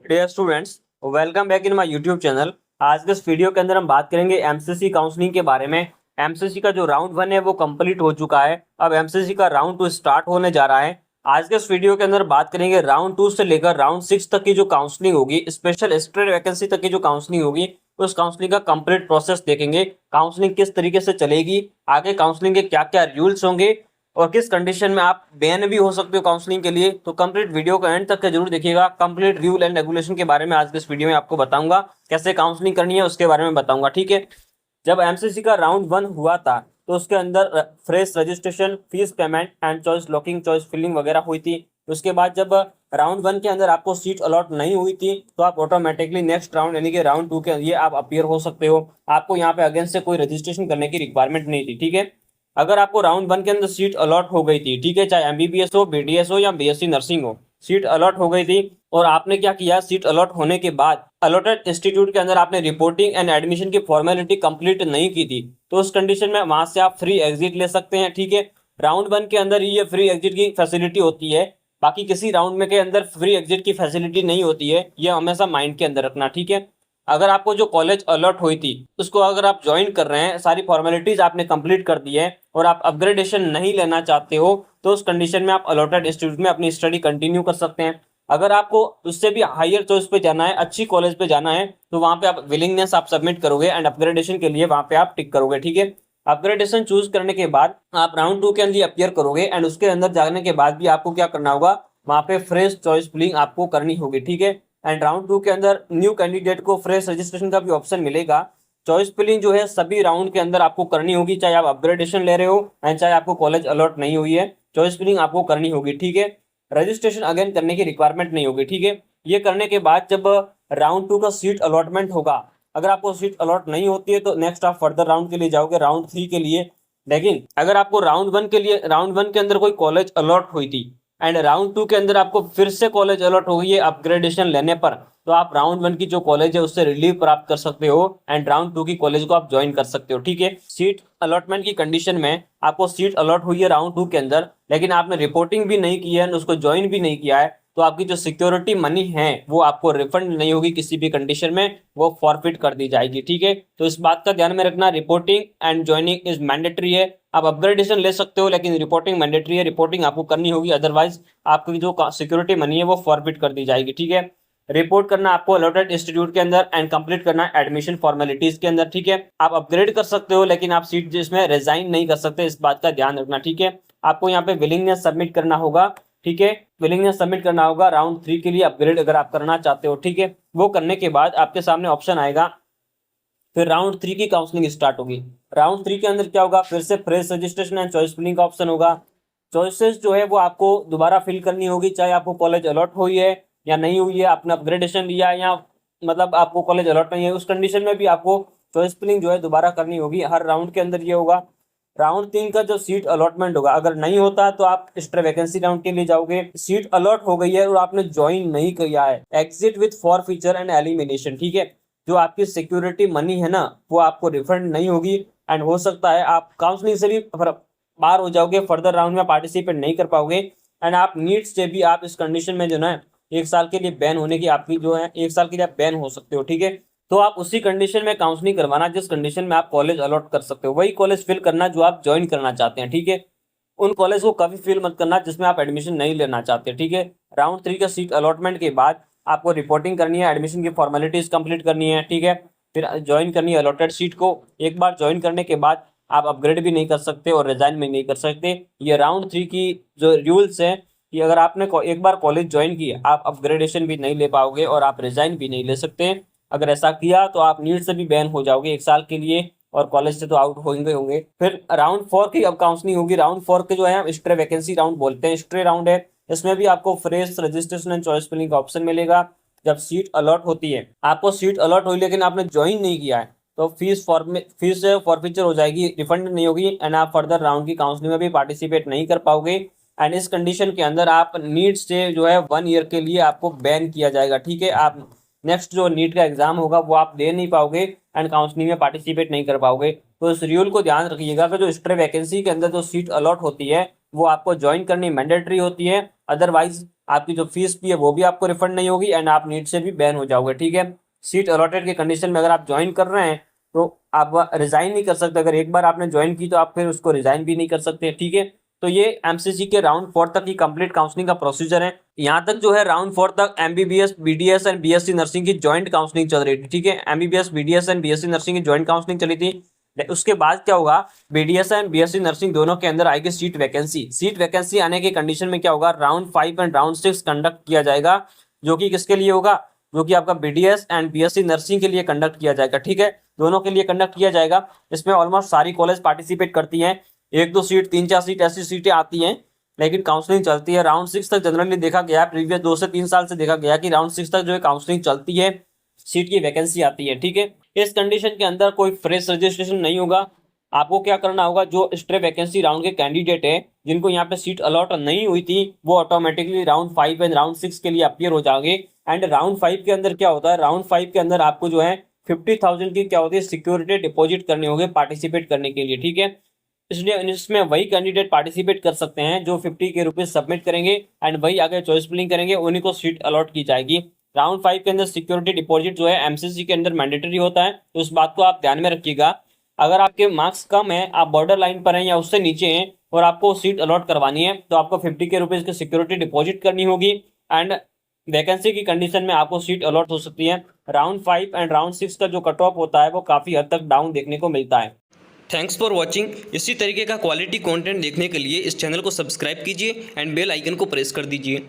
Dear students, welcome back in my YouTube channel. आज के इस वीडियो के अंदर हम बात करेंगे एमसीसी काउंसलिंग के बारे में। एमसीसी का जो राउंड 1 है वो कंप्लीट हो चुका है। अब एमसीसी का राउंड 2 स्टार्ट होने जा रहा है। आज के इस वीडियो के अंदर बात करेंगे राउंड 2 से लेकर राउंड 6 तक की जो काउंसलिंग होगी, स्पेशल स्ट्रेट वैकेंसी तक की जो काउंसलिंग होगी, उस काउंसलिंग का कंप्लीट प्रोसेस देखेंगे। काउंसलिंग किस तरीके से चलेगी, आगे काउंसलिंग के क्या क्या रूल्स होंगे और किस कंडीशन में आप बैन भी हो सकते हो काउंसलिंग के लिए। तो कंप्लीट वीडियो को एंड तक का जरूर देखिएगा। कंप्लीट रूल एंड रेगुलेशन के बारे में आज के इस वीडियो में आपको बताऊंगा, कैसे काउंसलिंग करनी है उसके बारे में बताऊंगा, ठीक है। जब एमसीसी का राउंड 1 हुआ था तो उसके अंदर fresh registration, fees payment and choice locking, choice filling वगैरह हुई थी। उसके बाद जब राउंड 1 के अंदर आपको सीट अलॉट नहीं हुई थी तो आप ऑटोमेटिकली नेक्स्ट राउंड यानी कि राउंड 2 के लिए आप अपीयर हो सकते हो। आपको यहाँ पे अगेंस्ट से कोई रजिस्ट्रेशन करने की रिक्वायरमेंट नहीं थी, ठीक है। अगर आपको राउंड 1 के अंदर सीट अलॉट हो गई थी, ठीक है, चाहे एमबीबीएस हो, बीडीएस हो या बीएससी नर्सिंग हो, सीट अलॉट हो गई थी और आपने क्या किया, सीट अलॉट होने के बाद अलॉटेड इंस्टीट्यूट के अंदर आपने रिपोर्टिंग एंड एडमिशन की फॉर्मेलिटी कंप्लीट नहीं की थी, तो उस कंडीशन में वहां से आप फ्री एग्जिट ले सकते हैं, ठीक है। राउंड 1 के अंदर ये फ्री एग्जिट की फैसिलिटी होती है, बाकी किसी राउंड में के अंदर फ्री एग्जिट की फैसिलिटी नहीं होती है। ये हमेशा माइंड के अंदर रखना, ठीक है। अगर आपको जो कॉलेज अलॉट हुई थी उसको अगर आप ज्वाइन कर रहे हैं, सारी फॉर्मेलिटीज आपने कंप्लीट कर दी है और आप अपग्रेडेशन नहीं लेना चाहते हो, तो उस कंडीशन में आप अलॉटेड इंस्टीट्यूट में अपनी स्टडी कंटिन्यू कर सकते हैं। अगर आपको उससे भी हायर चॉइस पे जाना है, अच्छी कॉलेज पे जाना है, तो वहां पे आप विलिंगनेस आप सबमिट करोगे एंड अपग्रेडेशन के लिए वहां पे आप टिक करोगे, ठीक है। अपग्रेडेशन चूज करने के बाद आप राउंड 2 के अंदर अपियर करोगे एंड उसके अंदर जाने के बाद भी आपको क्या करना होगा, वहां पे फ्रेश चॉइस फिलिंग आपको करनी होगी, ठीक है। एंड राउंड 2 के अंदर न्यू कैंडिडेट को फ्रेश रजिस्ट्रेशन का भी ऑप्शन मिलेगा। चॉइस फिलिंग जो है सभी राउंड के अंदर आपको करनी होगी, चाहे आप अपग्रेडेशन ले रहे हो एंड चाहे आपको कॉलेज अलॉट नहीं हुई है, चॉइस फिलिंग आपको करनी होगी, ठीक है। रजिस्ट्रेशन अगेन करने की रिक्वायरमेंट नहीं होगी, ठीक है। ये करने के बाद जब राउंड 2 का सीट अलॉटमेंट होगा, अगर आपको सीट अलॉट नहीं होती है तो नेक्स्ट आप फर्दर राउंड के लिए जाओगे, राउंड 3 के लिए। लेकिन अगर आपको राउंड 1 के अंदर कोई कॉलेज अलॉट हुई थी एंड राउंड 2 के अंदर आपको फिर से कॉलेज अलॉट हो गई है अपग्रेडेशन लेने पर, तो आप राउंड 1 की जो कॉलेज है उससे रिलीव प्राप्त कर सकते हो एंड राउंड 2 की कॉलेज को आप ज्वाइन कर सकते हो, ठीक है। सीट अलॉटमेंट की कंडीशन में आपको सीट अलॉट हुई है राउंड 2 के अंदर, लेकिन आपने रिपोर्टिंग भी नहीं की है, उसको ज्वाइन भी नहीं किया है, तो आपकी जो सिक्योरिटी मनी है वो आपको रिफंड नहीं होगी किसी भी कंडीशन में, वो फॉरफिट कर दी जाएगी, ठीक है। तो इस बात का ध्यान में रखना, reporting and joining is mandatory है। आप अपग्रेडेशन ले सकते हो लेकिन रिपोर्टिंग मैंडेटरी है, रिपोर्टिंग आपको करनी होगी, अदरवाइज आपकी जो सिक्योरिटी मनी है वो फॉरफिट कर दी जाएगी, ठीक है। रिपोर्ट करना आपको अलॉटेड इंस्टीट्यूट के अंदर एंड कंप्लीट करना एडमिशन फॉर्मेलिटीज के अंदर, ठीक है। आप अपग्रेड कर सकते हो लेकिन आप सीट जिसमें रिजाइन नहीं कर सकते, इस बात का ध्यान रखना, ठीक है। आपको यहाँ पे विलिंगनेस सबमिट करना होगा, ठीक है। विलिंगनेस सबमिट करना होगा राउंड 3 के लिए अपग्रेड अगर आप करना चाहते हो, ठीक है। वो करने के बाद आपके सामने ऑप्शन आएगा, फिर राउंड 3 की काउंसलिंग स्टार्ट होगी। राउंड 3 के अंदर क्या होगा, फिर से fresh registration and choice filling का ऑप्शन होगा। चॉइसेस जो है वो आपको दोबारा फिल करनी होगी, चाहे आपको कॉलेज अलॉट हुई है या नहीं हुई है, आपने अपग्रेडेशन लिया है या मतलब आपको कॉलेज अलॉट नहीं है, उस कंडीशन में भी आपको चॉइस फिलिंग जो है दोबारा करनी होगी। हर राउंड के अंदर ये होगा। राउंड 3 का जो सीट अलॉटमेंट होगा, अगर नहीं होता तो आप एक्स्ट्रा वैकेंसी राउंड के लिए जाओगे। सीट अलॉट हो गई है और आपने ज्वाइन नहीं किया है, exit with for feature and elimination, ठीक है। जो आपकी सिक्योरिटी मनी है ना वो आपको रिफंड नहीं होगी एंड हो सकता है आप काउंसलिंग से भी बाहर हो जाओगे, फर्दर राउंड में पार्टिसिपेट नहीं कर पाओगे एंड आप नीट से भी आप इस कंडीशन में जो है 1 साल के लिए बैन होने की आपकी जो है 1 साल के लिए आप बैन हो सकते हो, ठीक है। तो आप उसी कंडीशन में काउंसलिंग करवाना जिस कंडीशन में आप कॉलेज अलॉट कर सकते हो, वही कॉलेज फिल करना जो आप ज्वाइन करना चाहते हैं, ठीक है। उन कॉलेज को कभी फिल मत करना जिसमें आप एडमिशन नहीं लेना चाहते, ठीक है। राउंड 3 का सीट अलॉटमेंट के बाद आपको रिपोर्टिंग करनी है, एडमिशन की फॉर्मेलिटीज कंप्लीट करनी है, ठीक है। फिर ज्वाइन करनी है अलॉटेड सीट को। एक बार ज्वाइन करने के बाद आप अपग्रेड भी नहीं कर सकते और रिजाइन भी नहीं कर सकते। ये राउंड 3 की जो रूल्स है कि अगर आपने एक बार कॉलेज ज्वाइन किया आप अपग्रेडेशन भी नहीं ले पाओगे और आप रिजाइन भी नहीं ले सकते। अगर ऐसा किया तो आप नीट से भी बैन हो जाओगे 1 साल के लिए और कॉलेज से तो आउट होंगे। फिर राउंड 4 की अब काउंसलिंग होगी। राउंड 4 के जो है स्ट्रे वैकेंसी राउंड बोलते हैं, स्ट्रे राउंड है। इसमें भी आपको fresh registration and choice filling का ऑप्शन मिलेगा। जब सीट अलॉट होती है, आपको सीट अलॉट हुई लेकिन आपने ज्वाइन नहीं किया है, तो फीस फॉरफीचर हो जाएगी, रिफंड नहीं होगी एंड आप फर्दर राउंड की काउंसलिंग में भी पार्टिसिपेट नहीं कर पाओगे एंड इस कंडीशन के अंदर आप नीट से जो है 1 ईयर के लिए आपको बैन किया जाएगा, ठीक है। आप नेक्स्ट जो नीट का एग्जाम होगा वो आप दे नहीं पाओगे एंड काउंसलिंग में पार्टिसिपेट नहीं कर पाओगे। तो इस रूल को ध्यान रखिएगा कि जो स्ट्रे वैकेंसी के अंदर जो सीट अलॉट होती है वो आपको ज्वाइन करनी मैंडेटरी होती है, अदरवाइज आपकी जो फीस भी है वो भी आपको रिफंड नहीं होगी एंड आप नीट से भी बैन हो जाओगे। ठीक है, सीट अलॉटेड के कंडीशन में अगर आप ज्वाइन कर रहे हैं तो आप रिजाइन नहीं कर सकते। अगर एक बार आपने ज्वाइन की तो आप फिर उसको रिजाइन भी नहीं कर सकते। ठीक है, तो ये एमसीसी के राउंड 4 तक की कंप्लीट काउंसलिंग का प्रोसीजर है। यहाँ तक जो है राउंड 4 तक MBBS, BDS and BSc nursing की ज्वाइंट काउंसलिंग चल रही थी। ठीक है, MBBS, BDS and BSc nursing की ज्वाइंट काउंसलिंग चली थी। उसके बाद क्या होगा, बीडीएस एंड बीएससी नर्सिंग दोनों के अंदर आएगी सीट वैकेंसी। सीट वैकेंसी आने के कंडीशन में क्या होगा, राउंड 5 एंड राउंड 6 कंडक्ट किया जाएगा, जो कि किसके लिए होगा, जो कि आपका बीडीएस एंड बीएससी नर्सिंग के लिए कंडक्ट किया जाएगा। ठीक है, दोनों के लिए कंडक्ट किया जाएगा। इसमें ऑलमोस्ट सारी कॉलेज पार्टिसिपेट करती हैं, 1-2 सीट, 3-4 सीट ऐसी सीटें आती हैं, लेकिन काउंसलिंग चलती है। राउंड 6 तक जनरली देखा गया है, प्रीवियस 2 से 3 साल से देखा गया कि राउंड 6 तक जो है काउंसलिंग चलती है, सीट की वैकेंसी आती है। ठीक है, इस कंडीशन के अंदर कोई फ्रेश रजिस्ट्रेशन नहीं होगा। आपको क्या करना होगा, जो स्ट्रे वैकेंसी राउंड के कैंडिडेट है जिनको यहाँ पे सीट अलॉट नहीं हुई थी, वो ऑटोमेटिकली राउंड 5 एंड राउंड 6 के लिए अपीयर हो जाएंगे। एंड राउंड 5 के अंदर क्या होता है, राउंड 5 के अंदर आपको जो है 50,000 की क्या होती है, सिक्योरिटी डिपॉजिट करनी होगी पार्टिसिपेट करने के लिए। ठीक है, इसलिए इसमें वही कैंडिडेट पार्टिसिपेट कर सकते हैं जो 50 के रुपीज सबमिट करेंगे एंड वही आगे चॉइस फिलिंग करेंगे, उन्हीं को सीट अलॉट की जाएगी। राउंड 5 के अंदर सिक्योरिटी डिपॉजिट जो है एमसीसी के अंदर मैंडेटरी होता है, तो उस बात को आप ध्यान में रखिएगा। अगर आपके मार्क्स कम है, आप बॉर्डर लाइन पर हैं या उससे नीचे हैं और आपको सीट अलॉट करवानी है, तो आपको 50 के रुपीज की सिक्योरिटी डिपॉजिट करनी होगी एंड वैकेंसी की कंडीशन में आपको सीट अलॉट हो सकती है। राउंड 5 एंड राउंड 6 का जो कट ऑफ होता है वो काफ़ी हद तक डाउन देखने को मिलता है। Thanks for watching. इसी तरीके का क्वालिटी कंटेंट देखने के लिए इस चैनल को सब्सक्राइब कीजिए एंड बेल आइकन को प्रेस कर दीजिए।